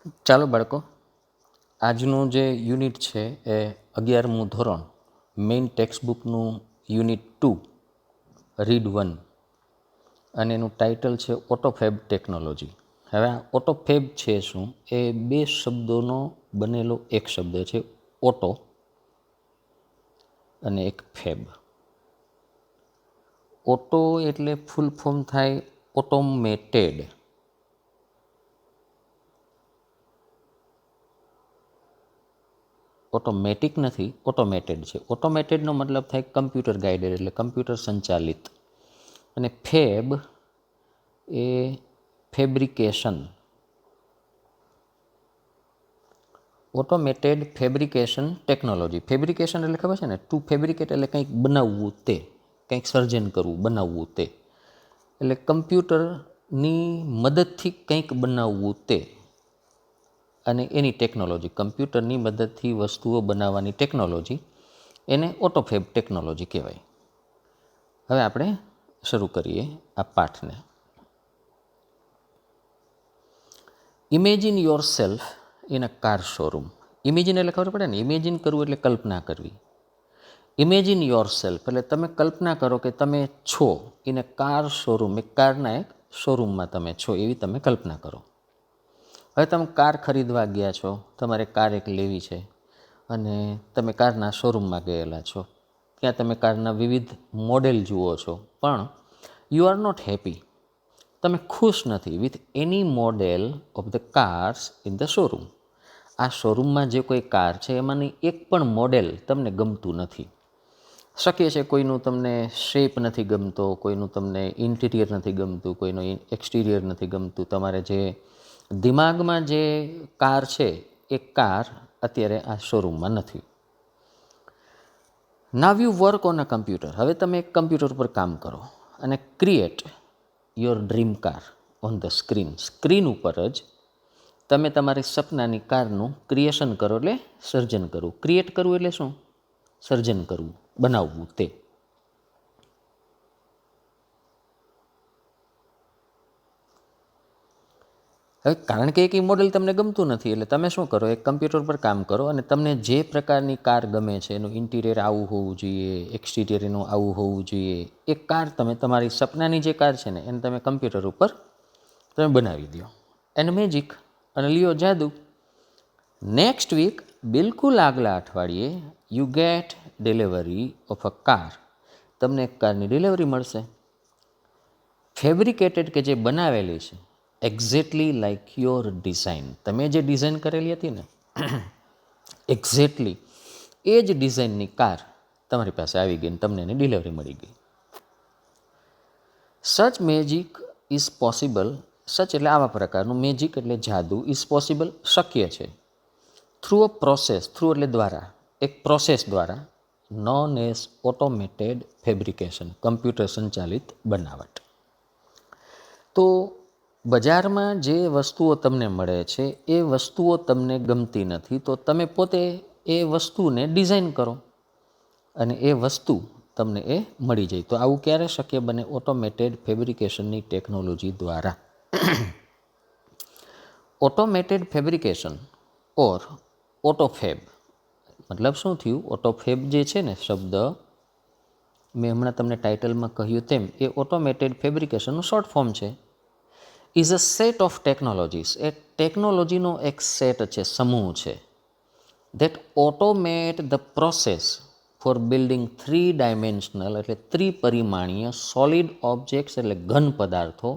ચાલો બાળકો, આજનું જે યુનિટ છે એ 11મું ધોરણ મેઇન ટેક્સ્ટબુકનું યુનિટ 2 રીડ 1 અને એનું ટાઇટલ છે ઓટોફેબ ટેકનોલોજી. હવે આ ઓટોફેબ છે શું? એ બે શબ્દોનો બનેલો એક શબ્દ છે, ઓટો અને એક ફેબ. ઓટો એટલે ફૂલ ફોર્મ થાય ઓટોમેટેડ. ઓટોમેટિક નથી, ઓટોમેટેડ છે. ઓટોમેટેડનો મતલબ થાય કમ્પ્યુટર ગાઈડેડ, એટલે કમ્પ્યુટર સંચાલિત. અને ફેબ એ fabrication, automated fabrication technology. Fabrication એટલે ખબર છે ને, ટુ ફેબ્રિકેટ એટલે કંઈક બનાવવું, તે કંઈક સર્જન કરવું, બનાવવું તે. એટલે કમ્પ્યુટરની મદદથી કંઈક બનાવવું તે, અને એની ટેકનોલોજી, કમ્પ્યુટરની મદદથી વસ્તુઓ બનાવવાની ટેકનોલોજી, એને ઓટોફેબ ટેકનોલોજી કહેવાય. હવે આપણે શરૂ કરીએ આ પાઠને. Imagine yourself in a car showroom. Imagine એટલે ખબર પડે ને, ઇમેજિન કરવું એટલે કલ્પના કરવી. ઇમેજિન યોર સેલ્ફ એટલે તમે કલ્પના કરો કે તમે છો ઇન અ કાર શોરૂમ, એક કારના એક શોરૂમમાં તમે છો, એવી તમે કલ્પના કરો. હવે તમે કાર ખરીદવા ગયા છો, તમારે કાર એક લેવી છે, અને તમે કારના શોરૂમમાં ગયેલા છો. ત્યાં તમે કારના વિવિધ મોડેલ જુઓ છો, પણ યુ આર નોટ હેપી. તમે ખુશ નથી with any model of the cars in the showroom. આ શોરૂમમાં જે કોઈ કાર છે એમાંની એક પણ મોડેલ તમને ગમતું નથી. શક્ય છે કોઈનું તમને શેપ નથી ગમતો, કોઈનું તમને ઇન્ટિરિયર નથી ગમતું, કોઈનું એક્સટિરિયર નથી ગમતું. તમારે જે દિમાગમાં જે કાર છે એ કાર અત્યારે આ શોરૂમમાં નથી. Now you work on a computer. હવે તમે એક કમ્પ્યુટર પર કામ કરો અને create your dream car on the screen. Screen ઉપર જ તમે તમારી સપનાની કારનું ક્રિએશન કરો, એટલે સર્જન કરવું. ક્રિએટ કરવું એટલે શું? સર્જન કરવું, બનાવવું તે. હવે કારણ કે એક મોડેલ તમને ગમતું નથી, એટલે તમે શું કરો, એક કમ્પ્યુટર પર કામ કરો અને તમને જે પ્રકારની કાર ગમે છે, એનું ઇન્ટિરિયર આવું હોવું જોઈએ, એક્સટિરિયર એનું આવું હોવું જોઈએ, એ કાર તમે તમારી સપનાની જે કાર છે ને એને તમે કમ્પ્યુટર ઉપર તમે બનાવી દો. એન્ડ મેજિક, અને લિયો જાદુ. નેક્સ્ટ વીક, બિલકુલ આગલા અઠવાડિયે, you get delivery of a car. તમને એક કારની ડિલિવરી મળશે, ફેબ્રિકેટેડ કે જે બનાવેલી છે, એક્ઝેક્ટલી લાઇક યોર ડિઝાઇન. તમે જે ડિઝાઇન કરેલી હતી ને, એક્ઝેક્ટલી એ જ ડિઝાઇનની કાર તમારી પાસે આવી ગઈ અને તમને એની ડિલિવરી મળી ગઈ. સચ મેજિક ઇઝ પોસિબલ. સચ એટલે આવા પ્રકારનું, મેજિક એટલે જાદુ, ઇઝ પોસિબલ શક્ય છે, થ્રુ અ પ્રોસેસ. થ્રુ એટલે દ્વારા, એક પ્રોસેસ દ્વારા, known as automated fabrication, computer સંચાલિત બનાવટ. તો બજારમાં જે વસ્તુઓ તમને મળે છે એ વસ્તુઓ તમને ગમતી નથી, તો તમે પોતે એ વસ્તુને ડિઝાઇન કરો અને એ વસ્તુ તમને એ મળી જાય. તો આવું ક્યારે શક્ય બને? ઓટોમેટેડ ફેબ્રિકેશનની ટેકનોલોજી દ્વારા. ઓટોમેટેડ ફેબ્રિકેશન ઓર ઓટોફેબ, મતલબ શું થયું? ઓટોફેબ જે છે ને શબ્દ, મેં હમણાં તમને ટાઇટલમાં કહ્યું તેમ, એ ઓટોમેટેડ ફેબ્રિકેશનનું શોર્ટ ફોર્મ છે. Is a set of technologies. એ ટેકનોલોજીનો એક સેટ છે, સમૂહ છે. That automate the process for building 3 dimensional, એટલે ત્રિપરિમાણીય સોલિડ ઓબ્જેક્ટ્સ, એટલે ઘન પદાર્થો,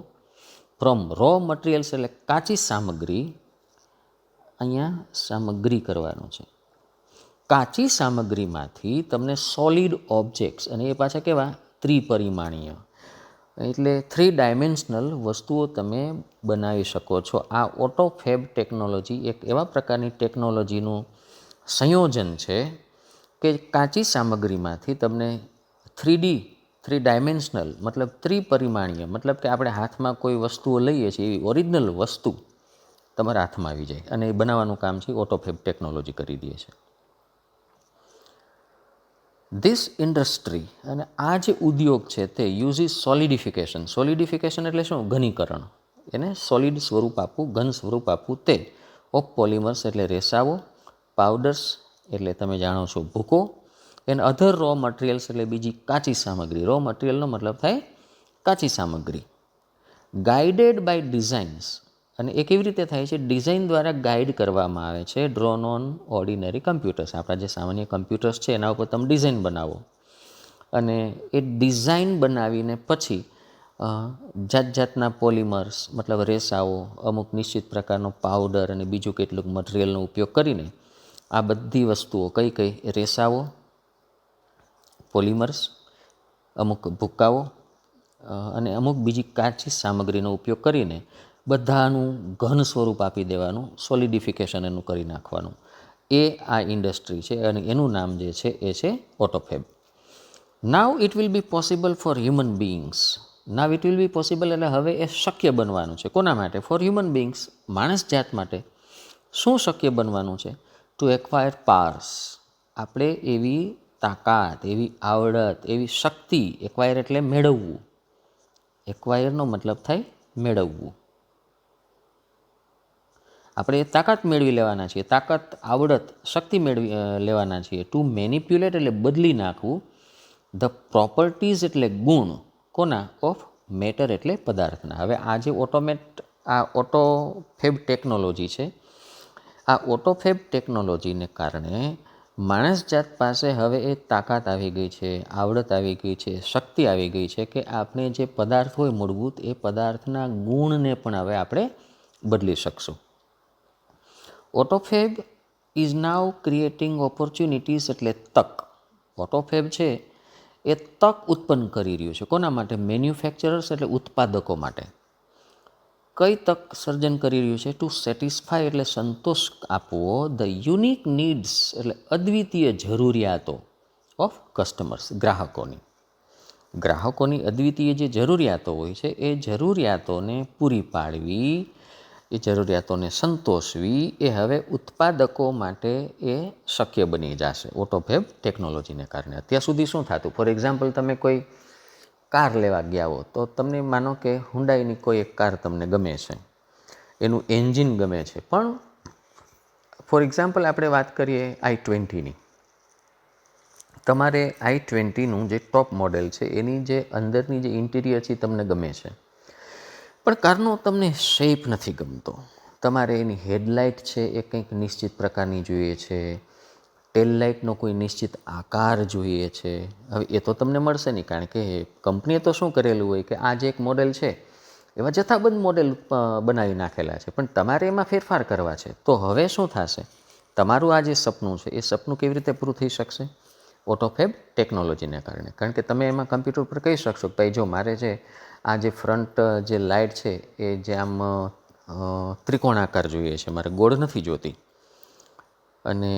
ફ્રોમ રો મટીરિયલ્સ, એટલે કાચી સામગ્રી. અહીંયા સામગ્રી કરવાનું છે. કાચી સામગ્રીમાંથી તમને સોલિડ ઓબ્જેક્ટ્સ, અને એ પાછા કેવા? ત્રિપરિમાણીય, એટલે 3 ડાયમેન્શનલ વસ્તુઓ તમે બનાવી શકો છો. આ ઓટોફેબ ટેકનોલોજી એક એવા પ્રકારની ટેકનોલોજીનું સંયોજન છે કે કાચી સામગ્રીમાંથી તમને 3D, 3 ડાયમેન્શનલ, મતલબ ત્રિપરિમાણીય, મતલબ કે આપણે હાથમાં કોઈ વસ્તુઓ લઈએ છીએ એવી ઓરિજિનલ વસ્તુ તમારા હાથમાં આવી જાય, અને એ બનાવવાનું કામ છે ઓટોફેબ ટેકનોલોજી કરી દે છે. ધીસ ઇન્ડસ્ટ્રી, અને આ જે ઉદ્યોગ છે તે યુઝિસ સોલિડિફિકેશન. સોલિડિફિકેશન એટલે શું? ઘનીકરણ. એને સોલિડ સ્વરૂપ આપવું, ઘન સ્વરૂપ આપવું તે. ઓફ પોલિમર્સ એટલે રેસાઓ, પાવડર્સ એટલે તમે જાણો છો ભૂકો, એન્ડ અધર રો મટીરિયલ્સ એટલે બીજી કાચી સામગ્રી. રો મટીરિયલનો મતલબ થાય કાચી સામગ્રી. ગાઈડેડ બાય ડિઝાઇન્સ, અને એ કેવી રીતે થાય છે? ડિઝાઇન દ્વારા ગાઈડ કરવામાં આવે છે. ડ્રોન ઓન ઓર્ડિનરી કમ્પ્યુટર્સ, આપણા જે સામાન્ય કમ્પ્યુટર્સ છે એના ઉપર તમે ડિઝાઇન બનાવો, અને એ ડિઝાઇન બનાવીને પછી જાત જાતના પોલિમર્સ મતલબ રેસાઓ, અમુક નિશ્ચિત પ્રકારનો પાવડર અને બીજું કેટલુંક મટીરિયલનો ઉપયોગ કરીને આ બધી વસ્તુઓ કઈ કઈ રેસાઓ, પોલિમર્સ, અમુક ભૂક્કાઓ અને અમુક બીજી કાચી સામગ્રીનો ઉપયોગ કરીને બધાનું ઘન સ્વરૂપ આપી દેવાનું, સોલિડિફિકેશન એનું કરી નાખવાનું. એ આ ઇન્ડસ્ટ્રી છે અને એનું નામ જે છે એ છે autofab. Now it will be possible for human beings. Now it will be possible એટલે હવે એ શક્ય બનવાનું છે. કોના માટે? ફોર હ્યુમન બીઇંગ્સ, માણસ જાત માટે. શું શક્ય બનવાનું છે? ટુ એક્વાયર પાવર્સ, આપણે એવી તાકાત, એવી આવડત, એવી શક્તિ, એક્વાયર એટલે મેળવવું. એક્વાયરનો મતલબ થાય મેળવવું. આપણે એ તાકાત મેળવી લેવાના છીએ, તાકાત, આવડત, શક્તિ મેળવી લેવાના છીએ. ટુ મેનિપ્યુલેટ એટલે બદલી નાખવું. ધ પ્રોપર્ટીઝ એટલે ગુણ, કોના? ઓફ મેટર એટલે પદાર્થના. હવે આ જે આ ઓટોફેબ ટેકનોલોજી છે, આ ઓટોફેબ ટેકનોલોજીને કારણે માણસ જાત પાસે હવે એ તાકાત આવી ગઈ છે, આવડત આવી ગઈ છે, શક્તિ આવી ગઈ છે કે આપણે જે પદાર્થ હોય મૂળભૂત, એ પદાર્થના ગુણને પણ હવે આપણે બદલી શકશું. ઓટોફેબ ઇઝ નાવ ક્રિએટિંગ ઓપોર્ચ્યુનિટીઝ એટલે તક. ઓટોફેબ છે એ તક ઉત્પન્ન કરી રહ્યું છે. કોના માટે? મેન્યુફેક્ચરર્સ એટલે ઉત્પાદકો માટે. કઈ તક સર્જન કરી રહ્યું છે? ટુ સેટિસ્ફાય એટલે સંતોષ આપવો, ધ યુનિક નીડ્સ એટલે અદ્વિતીય જરૂરિયાતો, ઓફ કસ્ટમર્સ ગ્રાહકોની. ગ્રાહકોની અદ્વિતીય જે જરૂરિયાતો હોય છે એ જરૂરિયાતોને પૂરી પાડવી, એ જરૂરિયાતોને સંતોષવી, એ હવે ઉત્પાદકો માટે એ શક્ય બની જશે ઓટોફેબ ટેકનોલોજીને કારણે. અત્યાર સુધી શું થતું? ફોર એક્ઝામ્પલ, તમે કોઈ કાર લેવા ગયા હો તો તમને માનો કે હુન્ડાઈની કોઈ એક કાર તમને ગમે છે, એનું એન્જિન ગમે છે, પણ ફોર એક્ઝામ્પલ આપણે વાત કરીએ i20ની. તમારે i20નું જે ટોપ મોડેલ છે એની જે અંદરની જે ઇન્ટિરિયર છે તમને ગમે છે, પણ કારનો તમને શેપ નથી ગમતો. તમારે એની હેડલાઇટ છે એ કંઈક નિશ્ચિત પ્રકારની જોઈએ છે, ટેલ લાઇટનો કોઈ નિશ્ચિત આકાર જોઈએ છે. હવે એ તો તમને મળશે નહીં, કારણ કે કંપનીએ તો શું કરેલું હોય કે આ જે એક મોડેલ છે એવા જથ્થાબંધ મોડેલ બનાવી નાખેલા છે, પણ તમારે એમાં ફેરફાર કરવા છે. તો હવે શું થશે? તમારું આ જે સપનું છે એ સપનું કેવી રીતે પૂરું થઈ શકશે? ઓટોફેબ ટેકનોલોજીને કારણે. કારણ કે તમે એમાં કમ્પ્યુટર પર કહી શકશો કે ભાઈ જો મારે છે આ જે ફ્રન્ટ જે લાઇટ છે એ જે આમ ત્રિકોણાકાર જોઈએ છે, મારે ગોળ નથી જોતી, અને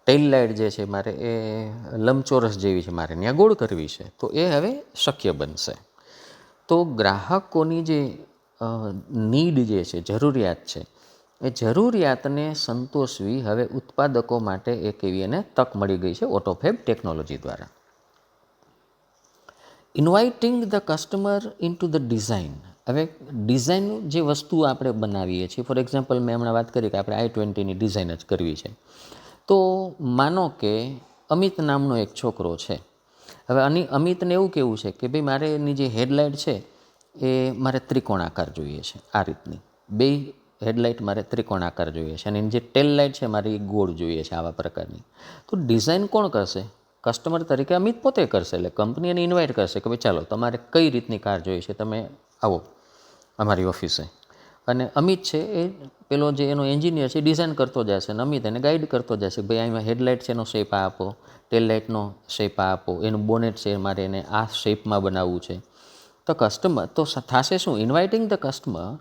ટેલ લાઇટ જે છે મારે એ લંબચોરસ જેવી છે, મારે ત્યાં ગોળ કરવી છે. તો એ હવે શક્ય બનશે. તો ગ્રાહકોની જે નીડ જે છે, જરૂરિયાત છે, એ જરૂરિયાતને સંતોષવી હવે ઉત્પાદકો માટે એક એવી એને તક મળી ગઈ છે ઓટોફેબ ટેકનોલોજી દ્વારા. Inviting the customer into the design. હવે ડિઝાઇન જે વસ્તુ આપણે બનાવીએ છીએ, ફોર એક્ઝામ્પલ મેં હમણાં વાત કરી કે આપણે i20ની ડિઝાઇન જ કરવી છે, તો માનો કે અમિત નામનો એક છોકરો છે. હવે અમિતને એવું કેવું છે કે ભાઈ મારે એની જે હેડલાઇટ છે એ મારે ત્રિકોણાકાર જોઈએ છે, આ રીતની બે હેડલાઇટ મારે ત્રિકોણાકાર જોઈએ છે, અને એની જે ટેલ લાઇટ છે મારે એ ગોળ જોઈએ છે, આવા પ્રકારની. તો ડિઝાઇન કોણ કરશે? કસ્ટમર તરીકે અમિત પોતે કરશે. એટલે કંપની એને ઇન્વાઇટ કરશે કે ભાઈ ચાલો તમારે કઈ રીતની કાર જોઈએ છે, તમે આવો અમારી ઓફિસે. અને અમિત છે એ પેલો જે એનો એન્જિનિયર છે ડિઝાઇન કરતો જશે, અને અમિત એને ગાઈડ કરતો જશે કે ભાઈ અહીંયા હેડલાઇટ છે એનો શેપ આ આપો, ટેલ લાઇટનો શેપ આ આપો, એનું બોનેટ છે મારે એને આ શેપમાં બનાવવું છે. તો કસ્ટમર તો થશે શું? Inviting the customer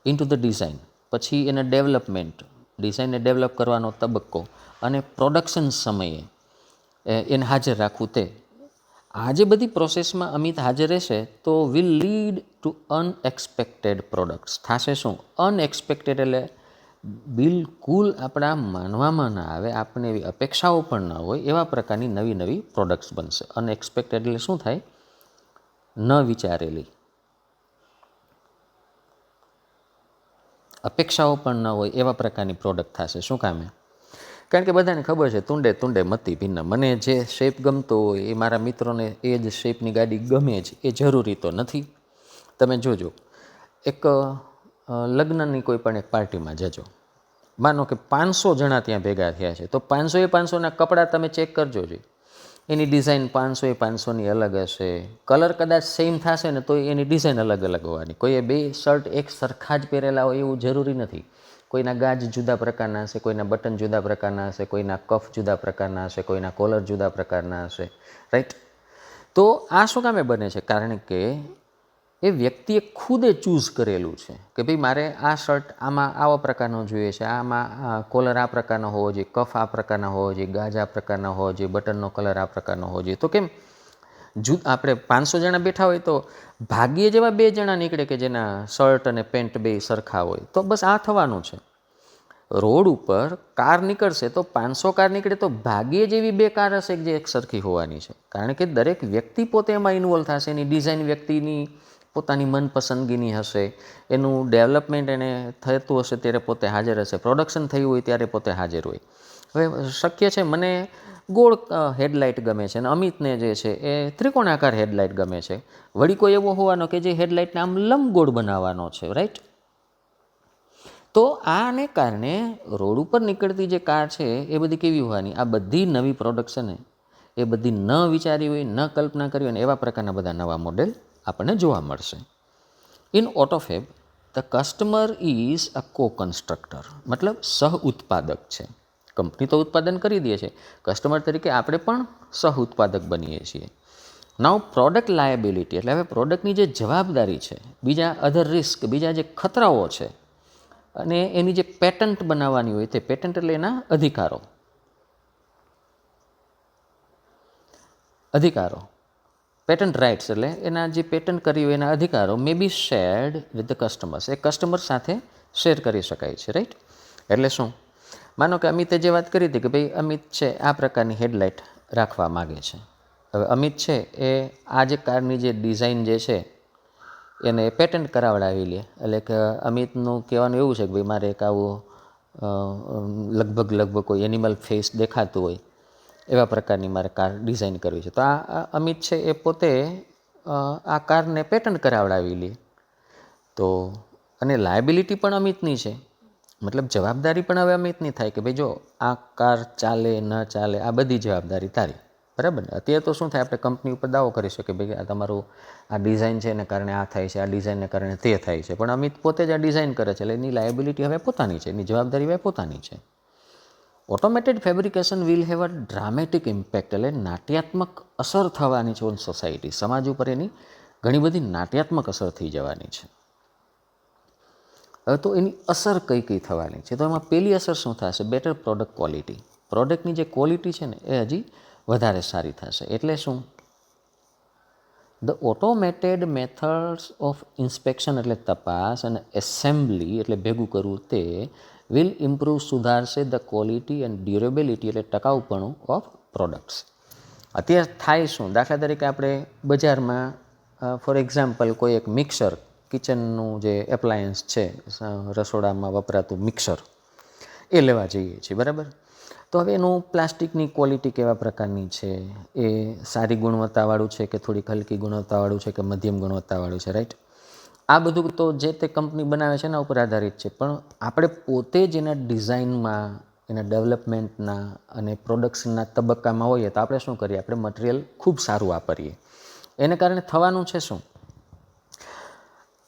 into the design. પછી એને ડેવલપમેન્ટ, ડિઝાઇનને ડેવલપ કરવાનો તબક્કો, અને પ્રોડક્શન સમયે એને હાજર રાખવું. તે આ જે બધી પ્રોસેસમાં અમિત હાજર રહેશે તો will lead to unexpected products. થશે શું? અનએક્સપેક્ટેડ એટલે બિલકુલ આપણા માનવામાં ના આવે, આપણને એવી અપેક્ષાઓ પણ ન હોય એવા પ્રકારની નવી નવી પ્રોડક્ટ્સ બનશે. અનએક્સપેક્ટેડ એટલે શું થાય? ન વિચારેલી. અપેક્ષાઓ પણ ન હોય એવા પ્રકારની પ્રોડક્ટ થશે. શું કામે? કારણ કે બધાને ખબર છે તુંડે તુંડે મતી ભિન્ન. મને જે શેપ ગમતો હોય એ મારા મિત્રોને એ જ શેપની ગાડી ગમે જ એ જરૂરી તો નથી. તમે જોજો, એક લગ્નની કોઈ પણ એક પાર્ટીમાં જજો, માનો કે 500 જણા ત્યાં ભેગા થયા છે, તો 500ના કપડાં તમે ચેક કરજો જોઈએ. એની ડિઝાઇન 500ની અલગ હશે, કલર કદાચ સેમ થશે ને તો એની ડિઝાઇન અલગ અલગ હોવાની. કોઈએ બે શર્ટ એક સરખા જ પહેરેલા હોય એવું જરૂરી નથી. કોઈના ગાજ જુદા પ્રકારના હશે, કોઈના બટન જુદા પ્રકારના હશે, કોઈના કફ જુદા પ્રકારના હશે, કોઈના કોલર જુદા પ્રકારના હશે, રાઈટ? તો આ શું કામે બને છે? કારણ કે એ વ્યક્તિએ ખુદે ચૂઝ કરેલું છે કે ભાઈ મારે આ શર્ટ આમાં આવા પ્રકારનો જોઈએ છે, આમાં કોલર આ પ્રકારનો હોવો જોઈએ, કફ આ પ્રકારના હોવો જોઈએ, ગાજ આ પ્રકારના હોવો જોઈએ, બટનનો કલર આ પ્રકારનો હોવો જોઈએ. તો કેમ આપણે 500 જણા બેઠા હોય તો ભાગ્યે જેવા 2 જણા નીકળે કે જેના શર્ટ અને પેન્ટ બે સરખા હોય. તો બસ આ થવાનું છે. રોડ ઉપર કાર નીકળશે તો 500 કાર નીકળે તો ભાગ્યે જેવી 2 કાર હશે જે એક સરખી હોવાની છે. કારણ કે દરેક વ્યક્તિ પોતે એમાં ઇન્વોલ્વ થશે. એની ડિઝાઇન વ્યક્તિની પોતાની મનપસંદગીની હશે, એનું ડેવલપમેન્ટ એને થતું હશે ત્યારે પોતે હાજર હશે, પ્રોડક્શન થયું હોય ત્યારે પોતે હાજર હોય. હવે શક્ય છે મને ગોળ હેડલાઇટ ગમે છે અને અમિતને જે છે એ ત્રિકોણાકાર હેડલાઇટ ગમે છે. વળી કોઈ એવો હોવાનો કે જે હેડલાઇટને આમ લંબગોળ બનાવવાનો છે, રાઈટ? તો આને કારણે રોડ ઉપર નીકળતી જે કાર છે એ બધી કેવી હોવાની? આ બધી નવી પ્રોડક્શન એ બધી ન વિચારી હોય, ન કલ્પના કરી હોય ને એવા પ્રકારના બધા નવા મોડેલ આપણને જોવા મળશે. In autofab the customer is a co constructor, મતલબ સહ ઉત્પાદક છે. કંપની તો ઉત્પાદન કરી દે છે, કસ્ટમર તરીકે આપણે પણ સહ ઉત્પાદક બનીએ છીએ. નાઉ પ્રોડક્ટ લાયબિલિટી, એટલે હવે પ્રોડક્ટની જે જવાબદારી છે, બીજા અધર રિસ્ક, બીજા જે ખતરાઓ છે અને એની જે પેટન્ટ બનાવવાની હોય તે પેટન્ટ એટલે એના અધિકારો પેટન્ટ રાઇટ્સ એટલે એના જે પેટન્ટ કરી હોય એના અધિકારો may be shared with the customers, એ કસ્ટમર સાથે શેર કરી શકાય છે, રાઈટ? એટલે શું? માનો કે અમિતે જે વાત કરી હતી કે ભાઈ અમિત છે આ પ્રકારની હેડલાઇટ રાખવા માગે છે. હવે અમિત છે એ આ જે કારની જે ડિઝાઇન જે છે એને પેટન્ટ કરાવડાવી લે. એટલે કે અમિતનું કહેવાનું એવું છે કે ભાઈ મારે એક આવું લગભગ કોઈ એનિમલ ફેસ દેખાતું હોય એવા પ્રકારની મારે કાર ડિઝાઇન કરવી છે. તો આ અમિત છે એ પોતે આ કારને પેટન્ટ કરાવડાવી લે. તો અને લાયબિલિટી પણ અમિતની છે, મતલબ જવાબદારી પણ હવે અમિતની થાય કે ભાઈ જો આ કાર ચાલે ન ચાલે આ બધી જવાબદારી તારી, બરાબર ને? અત્યારે તો શું થાય, આપણે કંપની ઉપર દાવો કરી શકીએ ભાઈ આ તમારું આ ડિઝાઇન છે એને કારણે આ થાય છે, આ ડિઝાઇનને કારણે તે થાય છે, પણ અમિત પોતે જ આ ડિઝાઇન કરે છે એટલે એની લાયબિલિટી હવે પોતાની છે, એની જવાબદારી હવે પોતાની છે. Automated fabrication will have uh dramatic impact, એટલે નાટ્યાત્મક અસર થવાની છે ઓન સોસાયટી, સમાજ ઉપર એની ઘણી બધી નાટ્યાત્મક અસર થઈ જવાની છે. હવે તો એની અસર કઈ કઈ થવાની છે? તો એમાં પહેલી અસર શું થશે? Better product quality. પ્રોડક્ટની જે ક્વોલિટી છે ને એ હજી વધારે સારી થશે. એટલે શું? The automated methods of inspection એટલે તપાસ અને એસેમ્બલી એટલે ભેગું કરવું તે વિલ ઇમ્પ્રૂવ સુધારશે ધ ક્વોલિટી એન્ડ ડ્યુરેબિલિટી એટલે ટકાઉપણું ઓફ પ્રોડક્ટ્સ. અત્યારે થાય શું? દાખલા તરીકે આપણે બજારમાં ફોર એક્ઝામ્પલ કોઈ એક મિક્સર, કિચનનું જે એપ્લાયન્સ છે, રસોડામાં વપરાતું મિક્સર, એ લેવા જઈએ છીએ, બરાબર? તો હવે એનું પ્લાસ્ટિકની ક્વોલિટી કેવા પ્રકારની છે, એ સારી ગુણવત્તાવાળું છે કે થોડીક હલકી ગુણવત્તાવાળું છે કે મધ્યમ ગુણવત્તાવાળું છે, રાઈટ? આ બધું તો જે તે કંપની બનાવે છે એના ઉપર આધારિત છે, પણ આપણે પોતે જ એના ડિઝાઇનમાં, એના ડેવલપમેન્ટના અને પ્રોડક્શનના તબક્કામાં હોઈએ તો આપણે શું કરીએ? આપણે મટીરિયલ ખૂબ સારું વાપરીએ. એને કારણે થવાનું છે શું?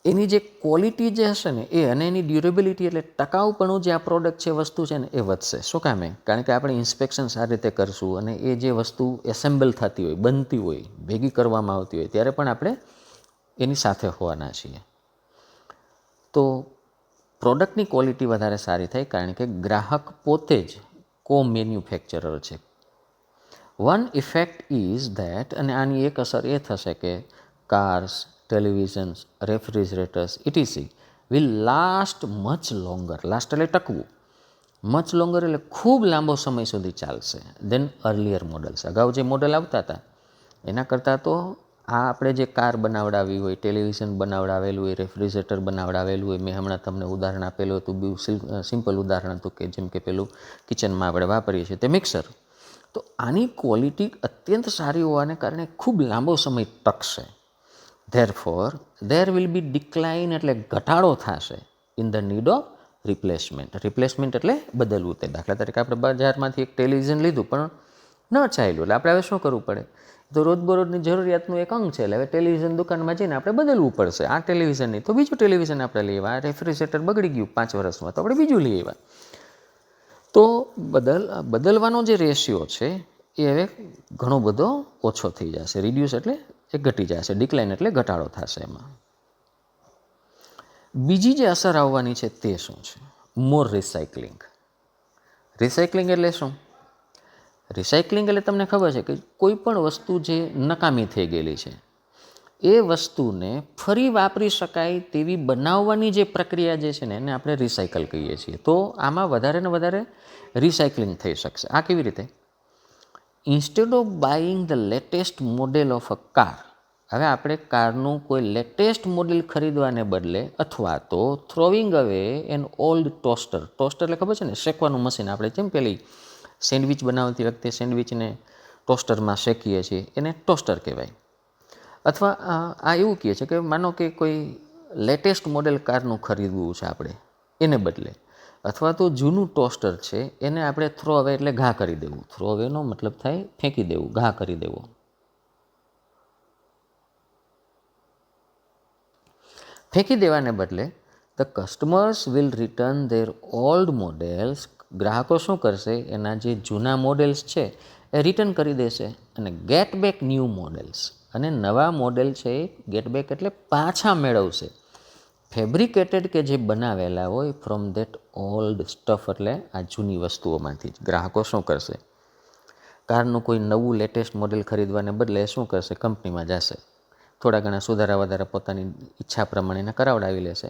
એની જે ક્વોલિટી જે હશે ને એ અને એની ડ્યુરેબિલિટી એટલે ટકાઉપણું જે આ પ્રોડક્ટ છે, વસ્તુ છે ને એ વધશે. શું કામે? કારણ કે આપણે ઇન્સ્પેક્શન સારી રીતે કરશું અને એ જે વસ્તુ એસેમ્બલ થતી હોય, બનતી હોય, ભેગી કરવામાં આવતી હોય ત્યારે પણ આપણે એની સાથે હોવાના છીએ. તો પ્રોડક્ટની ક્વોલિટી વધારે સારી થાય કારણ કે ગ્રાહક પોતે જ કો મેન્યુફેક્ચરર છે. વન ઇફેક્ટ ઇઝ ધેટ, અને આની એક અસર એ થશે કે cars, televisions, refrigerators ETC will last much longer. Last એટલે ટકવું, મચ લોંગર એટલે ખૂબ લાંબો સમય સુધી ચાલશે દેન અર્લિયર મોડલ્સ. અગાઉ જે મોડલ આવતા હતા એના કરતાં તો આ આપણે જે કાર બનાવડાવી હોય, ટેલિવિઝન બનાવડાવેલું હોય, રેફ્રિજરેટર બનાવડાવેલું હોય, મેં હમણાં તમને ઉદાહરણ આપેલું હતું, બહુ સિમ્પલ ઉદાહરણ હતું કે જેમ કે પેલું કિચનમાં આપણે વાપરીએ છીએ તે મિક્સર. તો આની ક્વોલિટી અત્યંત સારી હોવાને કારણે ખૂબ લાંબો સમય ટકશે. Therefore there will be decline એટલે ઘટાડો થશે in the need of replacement. Replacement એટલે બદલવું. તે દાખલા તરીકે આપણે બજારમાંથી એક ટેલિવિઝન લીધું પણ ન ચાલ્યું, એટલે આપણે હવે શું કરવું પડે? તો રોજબરોજની જરૂરિયાતનું એક અંગ છે, એટલે હવે ટેલિવિઝન દુકાનમાં જઈને આપણે બદલવું પડશે. આ ટેલિવિઝન નહીં તો બીજું ટેલિવિઝન આપણે લઈ આવ્યા. આ રેફ્રિજરેટર બગડી ગયું 5 વર્ષમાં તો આપણે બીજું લઈ આવ્યા. તો બદલવાનો જે રેશિયો છે એ હવે ઘણો બધો ઓછો થઈ જશે. રિડ્યુસ એટલે એ ઘટી જશે, ડિક્લાઇન એટલે ઘટાડો થશે એમાં. બીજી જે અસર આવવાની છે તે શું છે? મોર રિસાયકલિંગ. રિસાયકલિંગ એટલે શું? રિસાયકલિંગ એટલે તમને ખબર છે કે કોઈ પણ વસ્તુ જે નકામી થઈ ગયેલી છે એ વસ્તુને ફરી વાપરી શકાય તેવી બનાવવાની જે પ્રક્રિયા જે છે ને એને આપણે રિસાયકલ કહીએ છીએ. તો આમાં વધારે ને વધારે રિસાયકલિંગ થઈ શકશે. આ કેવી રીતે? Instead of buying the latest model of a car, હવે આપણે કારનું કોઈ લેટેસ્ટ મોડેલ ખરીદવાને બદલે અથવા તો થ્રોવિંગ અવે એન ઓલ્ડ ટોસ્ટર. ટોસ્ટર એટલે ખબર છે ને, શેકવાનું મશીન. આપણે જેમ પેલી સેન્ડવિચ બનાવતી વખતે સેન્ડવિચને ટોસ્ટરમાં શેકીએ છીએ એને ટોસ્ટર કહેવાય. અથવા આ એવું કહે છે કે માનો કે કોઈ લેટેસ્ટ મોડેલ કારનું ખરીદવું છે આપણે, એને બદલે અથવા તો જૂનું ટોસ્ટર છે એને આપણે થ્રો અવે એટલે ઘા કરી દેવું. થ્રો અવેનો મતલબ થાય ફેંકી દેવું, ઘા કરી દેવો. ફેંકી દેવાને બદલે the customers will return there old models. ગ્રાહકો શું કરશે? એના જે જૂના મોડેલ્સ છે એ રિટર્ન કરી દેશે અને ગેટ બેક ન્યૂ મોડેલ્સ, અને નવા મોડેલ છે એ ગેટ બેક એટલે પાછા મેળવશે. ફેબ્રિકેટેડ કે જે બનાવેલા હોય ફ્રોમ ધેટ ઓલ્ડ સ્ટફ, એટલે આ જૂની વસ્તુઓમાંથી જ. ગ્રાહકો શું કરશે? કારનું કોઈ નવું લેટેસ્ટ મોડેલ ખરીદવાને બદલે શું કરશે? કંપનીમાં જશે, થોડા ઘણા સુધારા વધારા પોતાની ઈચ્છા પ્રમાણેના કરાવડાવી લેશે